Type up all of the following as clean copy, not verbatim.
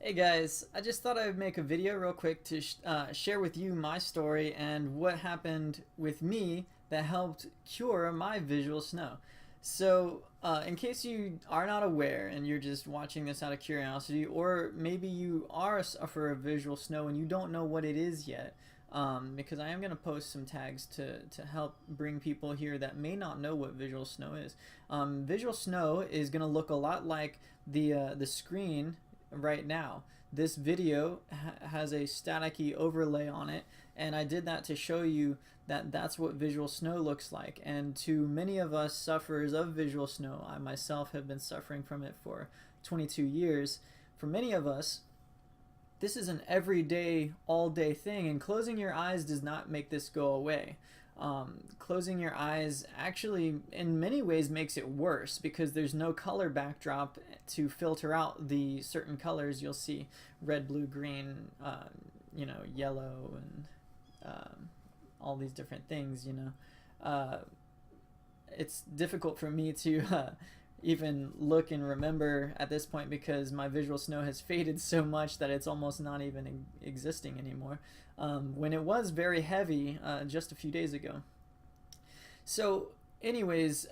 Hey guys, I just thought I would make a video real quick to share with you my story and what happened with me that helped cure my visual snow. So, in case you are not aware and you're just watching this out of curiosity, or maybe you are a sufferer of visual snow and you don't know what it is yet, because I am going to post some tags to help bring people here that may not know what visual snow is. Visual snow is going to look a lot like the screen right now. This video has a staticky overlay on it, and I did that to show you that that's what visual snow looks like. And to many of us sufferers of visual snow, I myself have been suffering from it for 22 years. For many of us, this is an everyday, all-day thing, and closing your eyes does not make this go away. Closing your eyes actually in many ways makes it worse because there's no color backdrop to filter out the certain colors you'll see: red, blue, green, yellow, and all these different things. It's difficult for me to even look and remember at this point because my visual snow has faded so much that it's almost not even existing anymore, when it was very heavy just a few days ago. So anyways,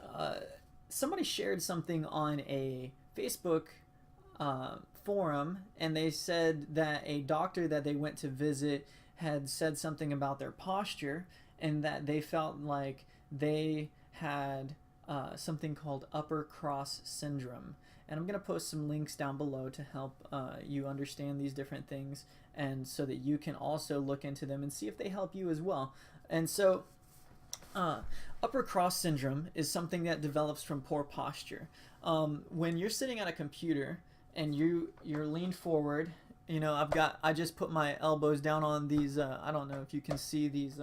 somebody shared something on a Facebook forum, and they said that a doctor that they went to visit had said something about their posture and that they felt like they had something called upper cross syndrome. And I'm going to post some links down below to help you understand these different things, and so that you can also look into them and see if they help you as well. And so upper cross syndrome is something that develops from poor posture. When you're sitting at a computer and you're leaned forward, I just put my elbows down on these, I don't know if you can see these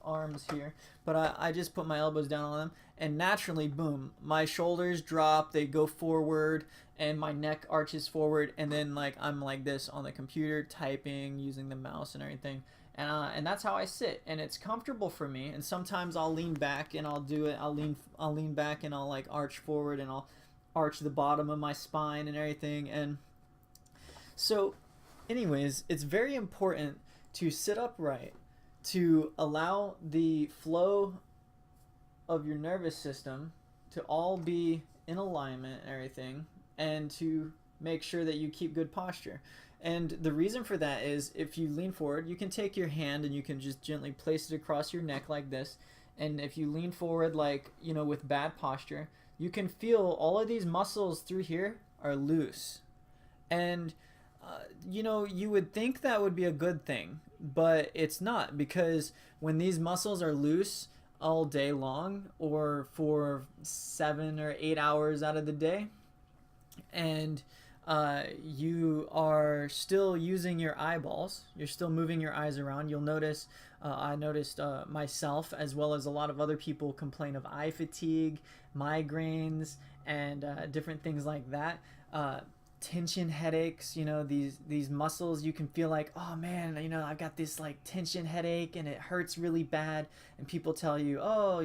arms here, but I just put my elbows down on them, and naturally, boom, my shoulders drop, they go forward, and my neck arches forward, and then I'm like this on the computer, typing, using the mouse and everything. And that's how I sit, and it's comfortable for me. And sometimes I'll lean back and I'll do it. I'll lean back and I'll arch forward, and I'll arch the bottom of my spine and everything. And so anyways, it's very important to sit upright, to allow the flow of your nervous system to all be in alignment and everything, and to make sure that you keep good posture. And the reason for that is, if you lean forward, you can take your hand and you can just gently place it across your neck like this. And if you lean forward with bad posture, you can feel all of these muscles through here are loose. And you would think that would be a good thing, but it's not, because when these muscles are loose all day long, or for 7 or 8 hours out of the day, and you are still using your eyeballs, you're still moving your eyes around, you'll notice, I noticed myself as well as a lot of other people complain of eye fatigue, migraines, and different things like that. Tension headaches, these muscles, you can feel like, oh man, I've got this tension headache and it hurts really bad, and people tell you, oh,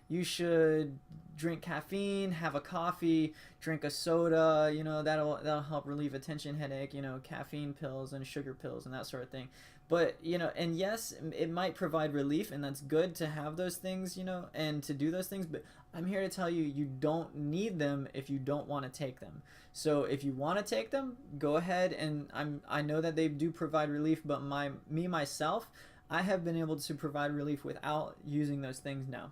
you should drink caffeine, have a coffee, drink a soda, that'll help relieve a tension headache, caffeine pills and sugar pills and that sort of thing. But and yes, it might provide relief, and that's good to have those things, and to do those things, but I'm here to tell you, you don't need them if you don't want to take them. So if you want to take them, go ahead, and I know that they do provide relief, but myself, I have been able to provide relief without using those things now.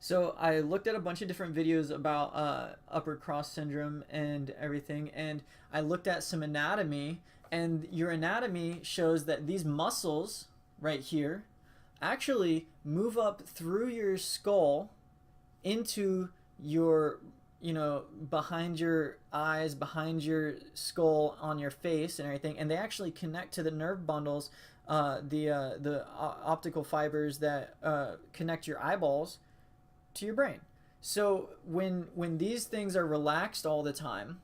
So I looked at a bunch of different videos about upper cross syndrome and everything, and I looked at some anatomy, and your anatomy shows that these muscles right here actually move up through your skull into your, behind your eyes, behind your skull, on your face and everything, and they actually connect to the nerve bundles, the optical fibers that connect your eyeballs to your brain. So when these things are relaxed all the time,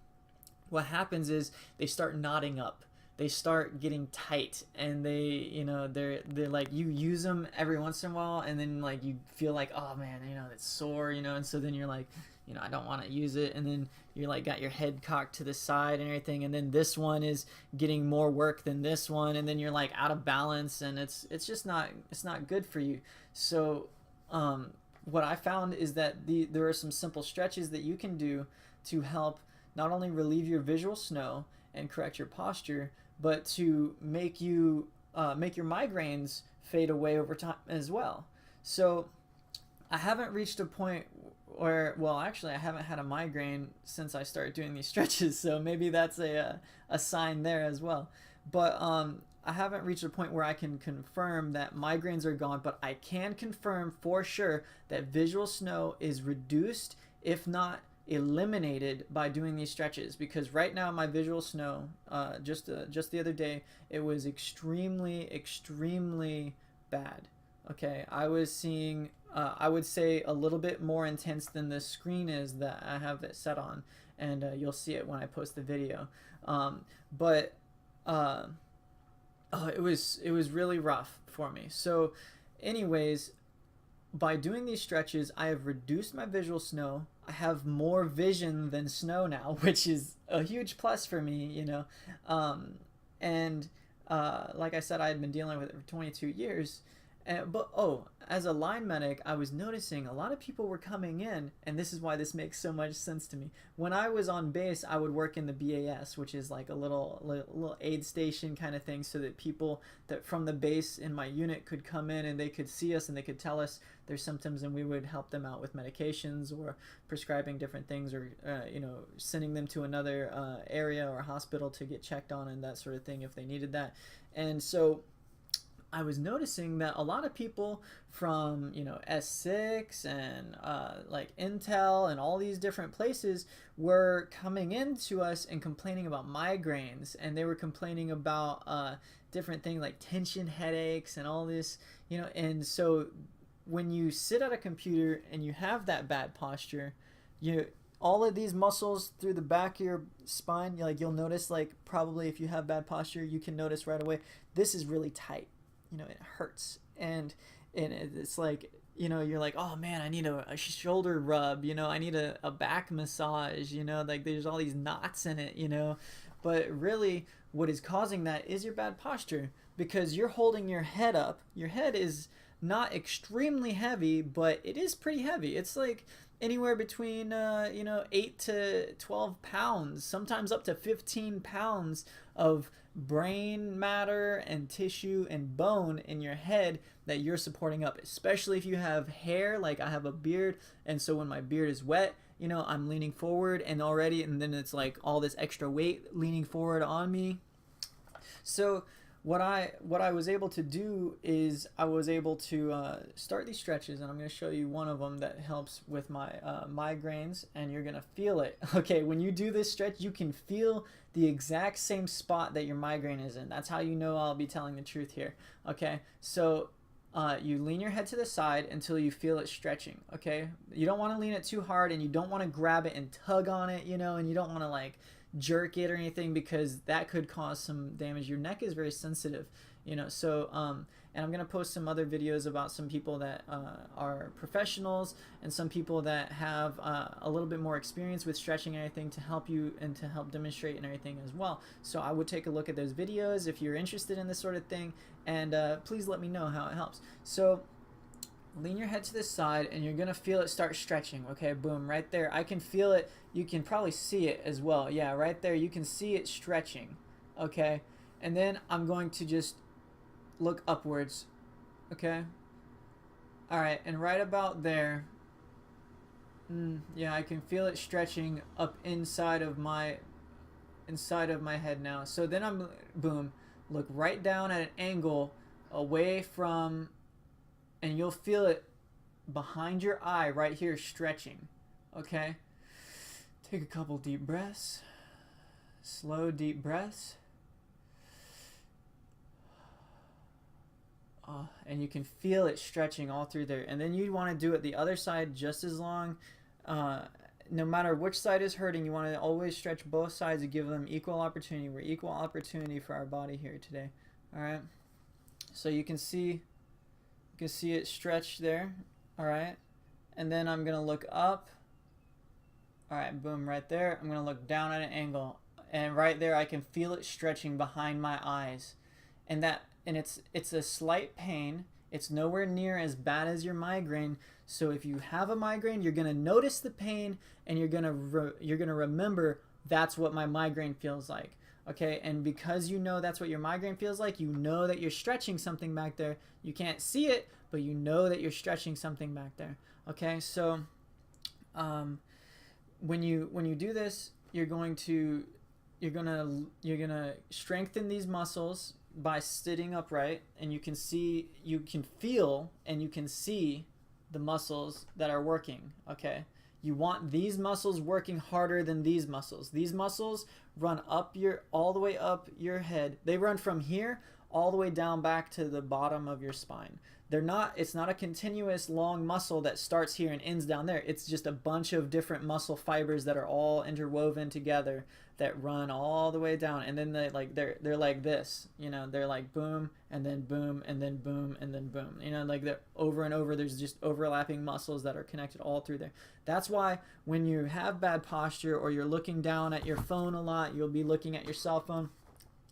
what happens is they start knotting up, they start getting tight, and they're like, you use them every once in a while, and then you feel like, oh man, it's sore, and so then you're like, you know, I don't want to use it, and then you're like got your head cocked to the side and everything, and then this one is getting more work than this one, and then you're like out of balance, and it's just not, it's not good for you. So what I found is that there are some simple stretches that you can do to help not only relieve your visual snow and correct your posture, but to make you make your migraines fade away over time as well. So I haven't reached a point where, well, actually I haven't had a migraine since I started doing these stretches, so maybe that's a sign there as well. But I haven't reached a point where I can confirm that migraines are gone, but I can confirm for sure that visual snow is reduced, if not eliminated, by doing these stretches. Because right now my visual snow, just the other day, it was extremely bad. Okay, I was seeing, I would say a little bit more intense than the screen is that I have it set on, and you'll see it when I post the video. It was really rough for me. So anyways, by doing these stretches, I have reduced my visual snow. I have more vision than snow now, which is a huge plus for me, you know. Like I said, I had been dealing with it for 22 years. But as a line medic, I was noticing a lot of people were coming in, and this is why this makes so much sense to me. When I was on base, I would work in the BAS, which is like a little aid station kind of thing, so that people that from the base in my unit could come in and they could see us and they could tell us their symptoms, and we would help them out with medications or prescribing different things, or you know, sending them to another area or hospital to get checked on and that sort of thing if they needed that. And so I was noticing that a lot of people from, you know, S6 and like Intel and all these different places were coming in to us and complaining about migraines, and they were complaining about different things like tension headaches and all this, you know. And so when you sit at a computer and you have that bad posture, all of these muscles through the back of your spine, you'll notice, like, probably if you have bad posture, you can notice right away, this is really tight. You know, it hurts, and it's like, you know, you're like, oh man, I need a shoulder rub, you know, I need a back massage, you know, like there's all these knots in it, you know. But really what is causing that is your bad posture, because you're holding your head up. Your head is not extremely heavy, but it is pretty heavy. It's like anywhere between 8 to 12 pounds, sometimes up to 15 pounds of brain matter and tissue and bone in your head that you're supporting up, especially if you have hair. Like I have a beard, and so when my beard is wet, you know, I'm leaning forward and then it's like all this extra weight leaning forward on me. So what I was able to do is I was able to start these stretches, and I'm going to show you one of them that helps with my migraines, and you're going to feel it. Okay, when you do this stretch, you can feel the exact same spot that your migraine is in. That's how you know I'll be telling the truth here. Okay, so you lean your head to the side until you feel it stretching. Okay, you don't want to lean it too hard, and you don't want to grab it and tug on it, you know, and you don't want to like jerk it or anything, because that could cause some damage. Your neck is very sensitive, you know. So and I'm gonna post some other videos about some people that are professionals and some people that have a little bit more experience with stretching and everything to help you and to help demonstrate and everything as well. So I would take a look at those videos if you're interested in this sort of thing, and please let me know how it helps. So lean your head to the side, and you're gonna feel it start stretching. Okay, boom, right there. I can feel it. You can probably see it as well. Yeah, right there. You can see it stretching. Okay, and then I'm going to just look upwards. Okay. All right, and right about there. Yeah, I can feel it stretching up inside of my head now. So then I'm boom. Look right down at an angle away from. And you'll feel it behind your eye right here stretching. Okay? Take a couple deep breaths. Slow, deep breaths. And you can feel it stretching all through there. And then you want to do it the other side just as long. No matter which side is hurting, you want to always stretch both sides and give them equal opportunity. We're equal opportunity for our body here today. All right? So you can see it stretch there. All right, and then I'm gonna look up, All right, boom, right there. I'm gonna look down at an angle, and right there I can feel it stretching behind my eyes, and it's a slight pain. It's nowhere near as bad as your migraine. So if you have a migraine, you're gonna notice the pain, and you're gonna remember that's what my migraine feels like. Okay, and because you know that's what your migraine feels like, you know that you're stretching something back there. You can't see it, but you know that you're stretching something back there. Okay, so when you do this, you're gonna strengthen these muscles by sitting upright, and you can feel and you can see the muscles that are working. Okay, you want these muscles working harder than these muscles. These muscles run all the way up your head. They run from here all the way down back to the bottom of your spine. It's not a continuous long muscle that starts here and ends down there. It's just a bunch of different muscle fibers that are all interwoven together that run all the way down, and then they're like this, you know, they're like boom and then boom and then boom and then boom, you know, like they're over and over. There's just overlapping muscles that are connected all through there. That's why when you have bad posture or you're looking down at your phone a lot, you'll be looking at your cell phone,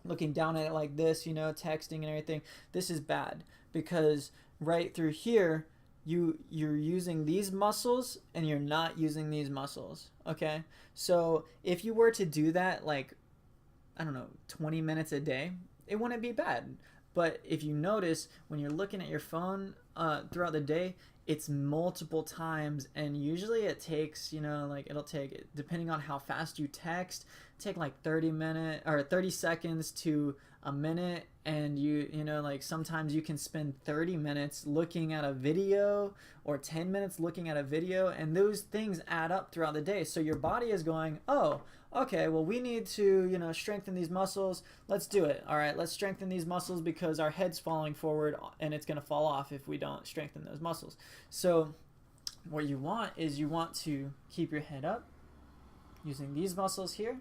looking down at it like this, you know, texting and everything. This is bad because right through here you're using these muscles and you're not using these muscles. Okay, so if you were to do that, like, I don't know, 20 minutes a day, it wouldn't be bad. But if you notice when you're looking at your phone throughout the day, it's multiple times, and usually it takes, you know, like it'll take, depending on how fast you text, take like 30 seconds to a minute. And you know, like sometimes you can spend 30 minutes looking at a video or 10 minutes looking at a video, and those things add up throughout the day. So your body is going, oh, okay, well, we need to, you know, strengthen these muscles. Let's do it. All right, let's strengthen these muscles because our head's falling forward and it's going to fall off if we don't strengthen those muscles. So what you want is you want to keep your head up using these muscles here,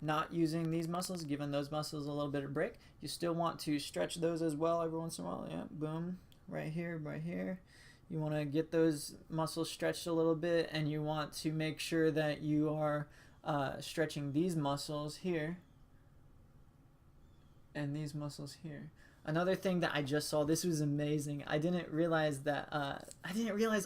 not using these muscles, giving those muscles a little bit of break. You still want to stretch those as well every once in a while. Yeah, boom, right here, right here. You want to get those muscles stretched a little bit, and you want to make sure that you are stretching these muscles here and these muscles here. Another thing that I just saw, this was amazing. I didn't realize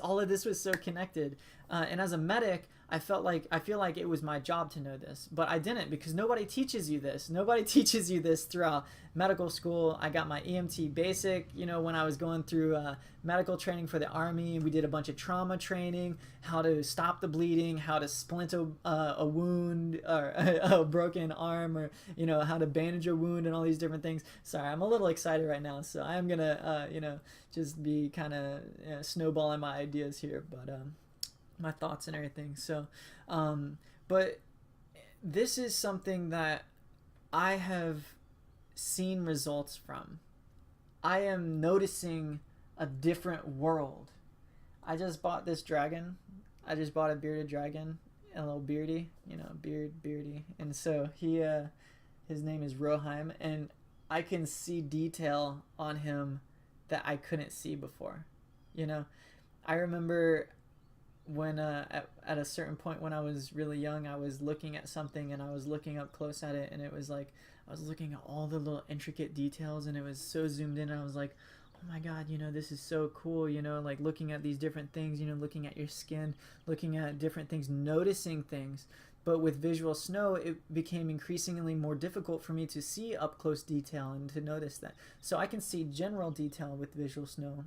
all of this was so connected. And as a medic, I feel like it was my job to know this, but I didn't, because nobody teaches you this. Nobody teaches you this throughout medical school. I got my EMT basic, you know, when I was going through medical training for the Army. We did a bunch of trauma training, how to stop the bleeding, how to splint a wound or a broken arm, or, you know, how to bandage a wound and all these different things. Sorry, I'm a little excited right now, so I am gonna, you know, just be kind of snowballing my ideas here, but my thoughts and everything. So but this is something that I have seen results from. I am noticing a different world. I just bought this dragon. I just bought a bearded dragon, a little beardy, you know, beardy, and so his name is Roheim, and I can see detail on him that I couldn't see before. You know, I remember when at a certain point when I was really young, I was looking at something and I was looking up close at it, and it was like I was looking at all the little intricate details, and it was so zoomed in, and I was like, oh my god, you know, this is so cool, you know, like looking at these different things, you know, looking at your skin, looking at different things, noticing things. But with visual snow, it became increasingly more difficult for me to see up close detail and to notice that. So I can see general detail with visual snow,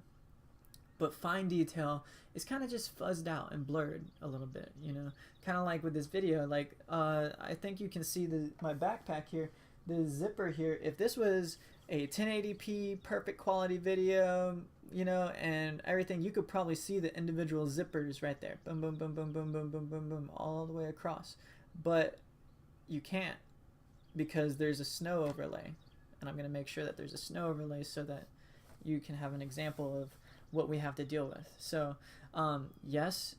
but fine detail is kind of just fuzzed out and blurred a little bit, you know, kind of like with this video. Like I think you can see my backpack here, the zipper here. If this was a 1080p perfect quality video, you know, and everything, you could probably see the individual zippers right there, boom boom boom boom boom boom boom boom boom, all the way across. But you can't, because there's a snow overlay, and I'm going to make sure that there's a snow overlay so that you can have an example of what we have to deal with. So yes,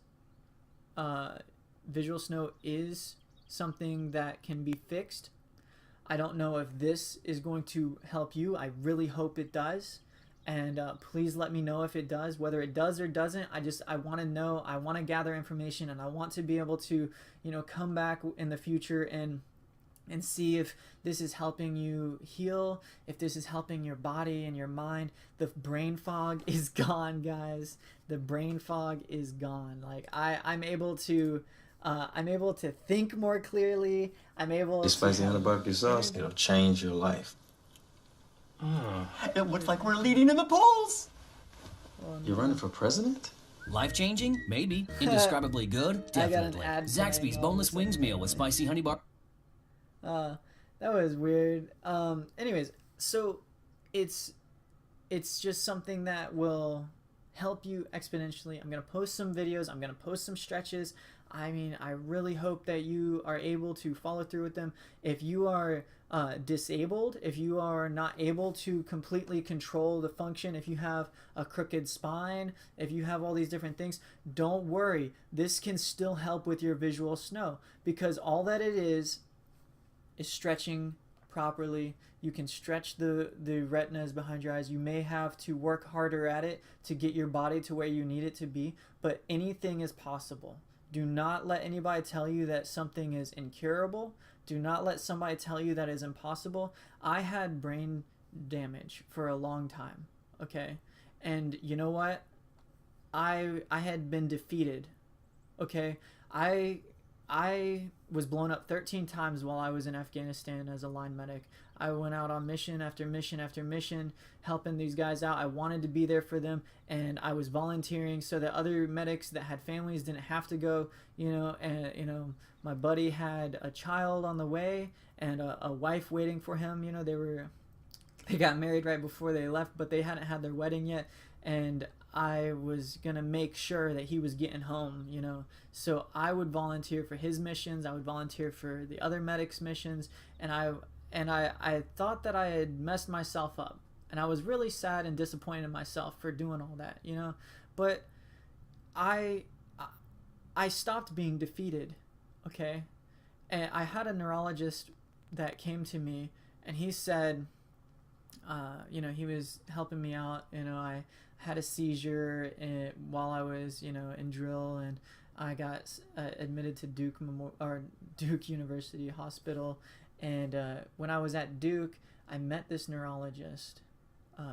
visual snow is something that can be fixed. I don't know if this is going to help you. I really hope it does. And please let me know if it does. Whether it does or doesn't, I want to know. I want to gather information, and I want to be able to, you know, come back in the future and see if this is helping you heal, if this is helping your body and your mind. The brain fog is gone, guys. The brain fog is gone. Like I'm able to think more clearly. I'm able This spicy honey barbecue sauce, it'll change your life. It looks like we're leading in the polls. You're running for president? Life-changing? Maybe. Indescribably good? Definitely. Zaxby's boneless wings meal with spicy honey bar. That was weird. Anyways, so it's just something that will help you exponentially. I'm gonna post some videos. I'm gonna post some stretches. I mean, I really hope that you are able to follow through with them. If you are disabled, if you are not able to completely control the function, if you have a crooked spine, if you have all these different things, don't worry. This can still help with your visual snow, because all that it is stretching properly. You can stretch the retinas behind your eyes. You may have to work harder at it to get your body to where you need it to be, but anything is possible. Do not let anybody tell you that something is incurable. Do not let somebody tell you that is impossible. I had brain damage for a long time, okay? And you know what? I had been defeated, okay? I was blown up 13 times while I was in Afghanistan as a line medic. I went out on mission after mission after mission, helping these guys out. I wanted to be there for them, and I was volunteering so that other medics that had families didn't have to go, you know. And you know, my buddy had a child on the way and a wife waiting for him. You know, they got married right before they left, but they hadn't had their wedding yet, and I was gonna make sure that he was getting home, you know. So I would volunteer for his missions. I would volunteer for the other medics' missions, and I thought that I had messed myself up, and I was really sad and disappointed in myself for doing all that, you know. But I stopped being defeated, okay. And I had a neurologist that came to me, and he said, you know, he was helping me out. You know, I had a seizure while I was, you know, in drill, and I got admitted to Duke University Hospital. And when I was at Duke, I met this neurologist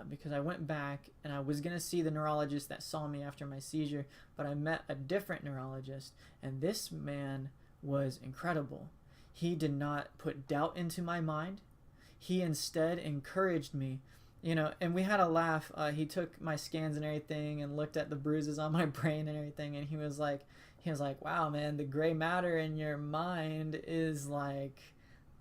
because I went back, and I was gonna see the neurologist that saw me after my seizure, but I met a different neurologist, and this man was incredible. He did not put doubt into my mind. He instead encouraged me, you know, and we had a laugh. He took my scans and everything and looked at the bruises on my brain and everything, and he was like, wow, man, the gray matter in your mind is like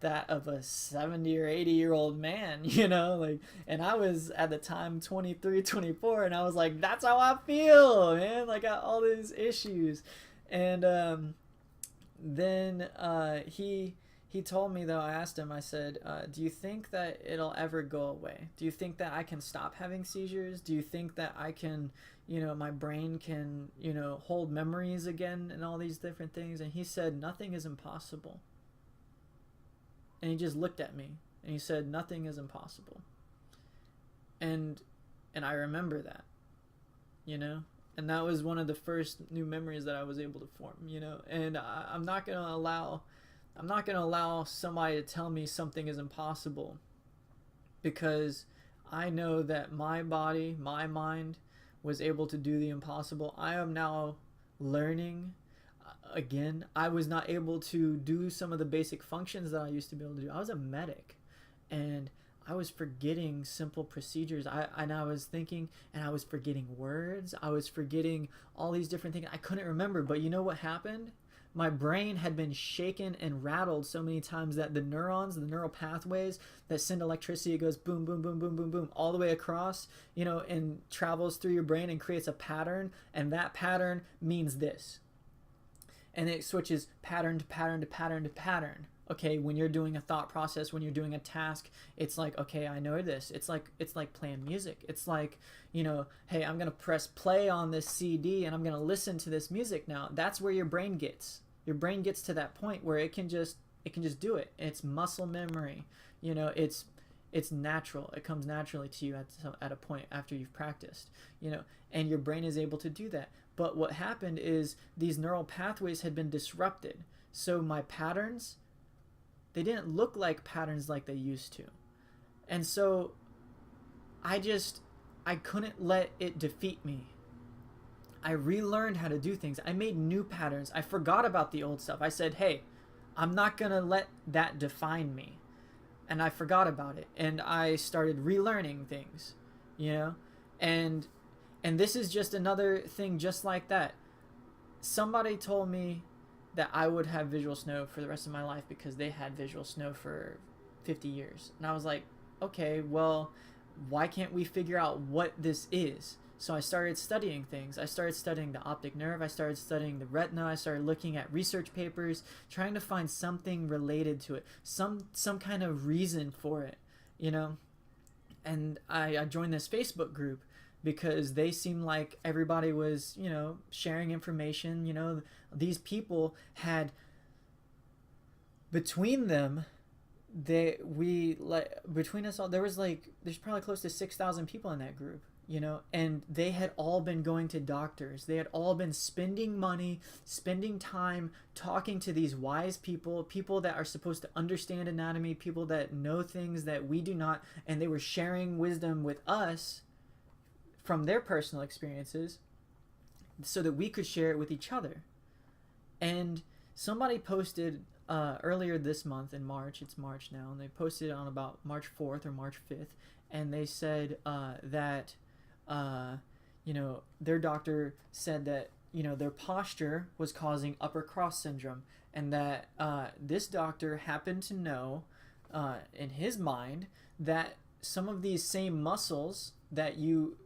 that of a 70 or 80-year-old man, you know, like. And I was at the time 23, 24, and I was like, that's how I feel, man, like, I got all these issues. And then he told me, though, I asked him, I said, do you think that it'll ever go away? Do you think that I can stop having seizures? Do you think that I can, you know, my brain can, you know, hold memories again and all these different things? And he said, nothing is impossible. And he just looked at me, and he said, nothing is impossible. And I remember that, you know? And that was one of the first new memories that I was able to form, you know? And I'm not going to allow somebody to tell me something is impossible, because I know that my body, my mind was able to do the impossible. I am now learning again. I was not able to do some of the basic functions that I used to be able to do. I was a medic, and I was forgetting simple procedures. I was thinking, and I was forgetting words. I was forgetting all these different things. I couldn't remember, but you know what happened? My brain had been shaken and rattled so many times that the neurons, the neural pathways that send electricity, it goes boom, boom, boom, boom, boom, boom, all the way across, you know, and travels through your brain and creates a pattern. And that pattern means this. And it switches pattern to pattern to pattern to pattern. Okay, when you're doing a thought process, when you're doing a task, it's like, okay, I know this. It's like playing music. It's like, you know, hey, I'm gonna press play on this CD and I'm gonna listen to this music now. That's where your brain gets. Your brain gets to that point where it can just do it. It's muscle memory. You know, it's It's natural. It comes naturally to you at a point after you've practiced, you know, and your brain is able to do that. But what happened is these neural pathways had been disrupted. So my patterns, they didn't look like patterns like they used to. And so I couldn't let it defeat me. I relearned how to do things. I made new patterns. I forgot about the old stuff. I said, hey, I'm not going to let that define me. And I forgot about it. And I started relearning things, you know? And this is just another thing just like that. Somebody told me that I would have visual snow for the rest of my life because they had visual snow for 50 years. And I was like, okay, well, why can't we figure out what this is? So I started studying things. I started studying the optic nerve. I started studying the retina. I started looking at research papers, trying to find something related to it, some kind of reason for it, you know? And I joined this Facebook group because they seemed like everybody was, you know, sharing information. You know, these people had, between them, between us all, there's probably close to 6,000 people in that group, you know, and they had all been going to doctors. They had all been spending money, spending time talking to these wise people that are supposed to understand anatomy, people that know things that we do not, and they were sharing wisdom with us from their personal experiences so that we could share it with each other. And somebody posted earlier this month in March, it's March now, and they posted it on about March 4th or March 5th, and they said that, you know, their doctor said that, you know, their posture was causing upper cross syndrome, and that this doctor happened to know in his mind that some of these same muscles that you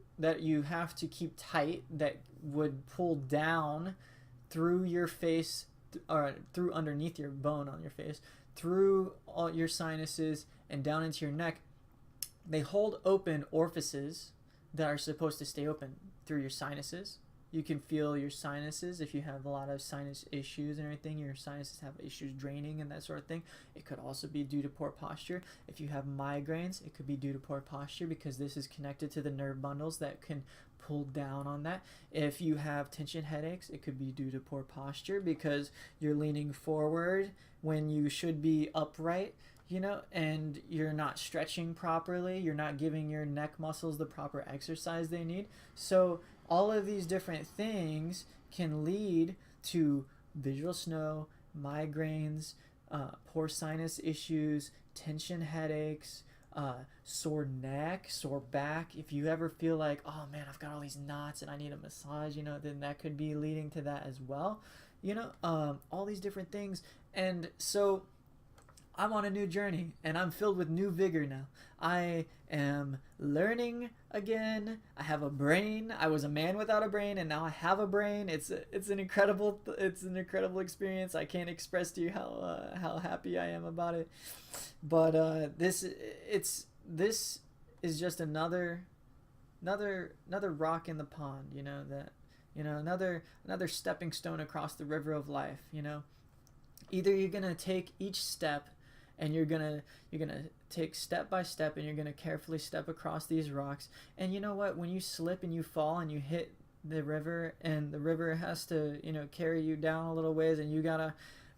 have to keep tight, that would pull down through your face, or through underneath your bone on your face, through all your sinuses and down into your neck, they hold open orifices that are supposed to stay open through your sinuses. You can feel your sinuses if you have a lot of sinus issues and everything. Your sinuses have issues draining and that sort of thing. It could also be due to poor posture. If you have migraines, it could be due to poor posture because this is connected to the nerve bundles that can pull down on that. If you have tension headaches, it could be due to poor posture because you're leaning forward when you should be upright, you know, and you're not stretching properly. You're not giving your neck muscles the proper exercise they need. So all of these different things can lead to visual snow, migraines, poor sinus issues, tension headaches, sore neck, sore back. If you ever feel like, oh man, I've got all these knots and I need a massage, you know, then that could be leading to that as well. You know, all these different things. And so I'm on a new journey and I'm filled with new vigor now. I am learning again. I have a brain. I was a man without a brain and now I have a brain. It's an incredible experience. I can't express to you how happy I am about it. But this is just another rock in the pond, you know, that, you know, another stepping stone across the river of life, you know. Either you're going to take each step and you're gonna take step by step and you're gonna carefully step across these rocks, and you know what, when you slip and you fall and you hit the river and the river has to, you know, carry you down a little ways and you gotta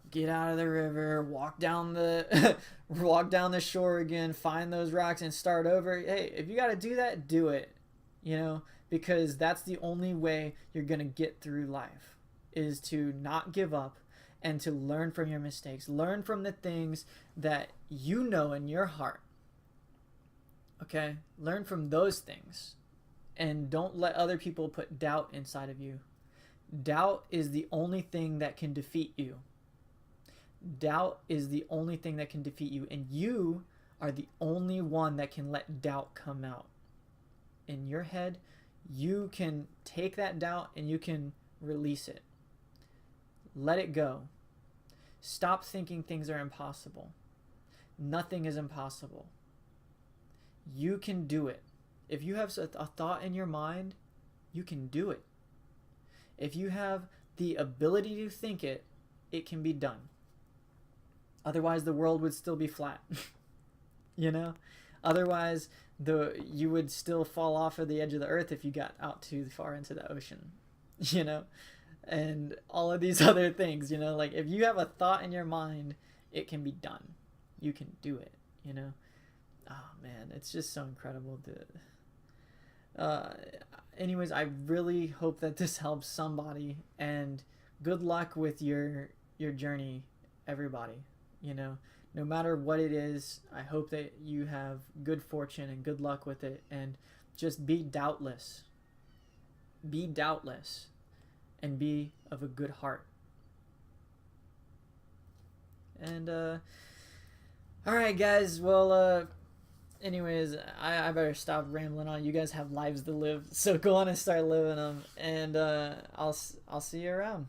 get out of the river, walk down the shore again, find those rocks and start over. Hey, if you gotta do that, do it, you know, because that's the only way you're gonna get through life, is to not give up and to learn from your mistakes. Learn from the things that you know in your heart. Okay? Learn from those things. And don't let other people put doubt inside of you. Doubt is the only thing that can defeat you. Doubt is the only thing that can defeat you. And you are the only one that can let doubt come out. In your head, you can take that doubt and you can release it. Let it go. Stop thinking things are impossible. Nothing is impossible. You can do it. If you have a thought in your mind, you can do it. If you have the ability to think it, it can be done. Otherwise, the world would still be flat. You know? Otherwise, you would still fall off of the edge of the earth if you got out too far into the ocean, you know? And all of these other things, you know, like if you have a thought in your mind, it can be done. You can do it, you know? Oh man, it's just so incredible anyways, I really hope that this helps somebody, and good luck with your journey, everybody, you know? No matter what it is, I hope that you have good fortune and good luck with it, and just be doubtless. Be doubtless, and be of a good heart. And, alright guys, well, anyways, I better stop rambling on. You guys have lives to live, so go on and start living them, and, I'll see you around.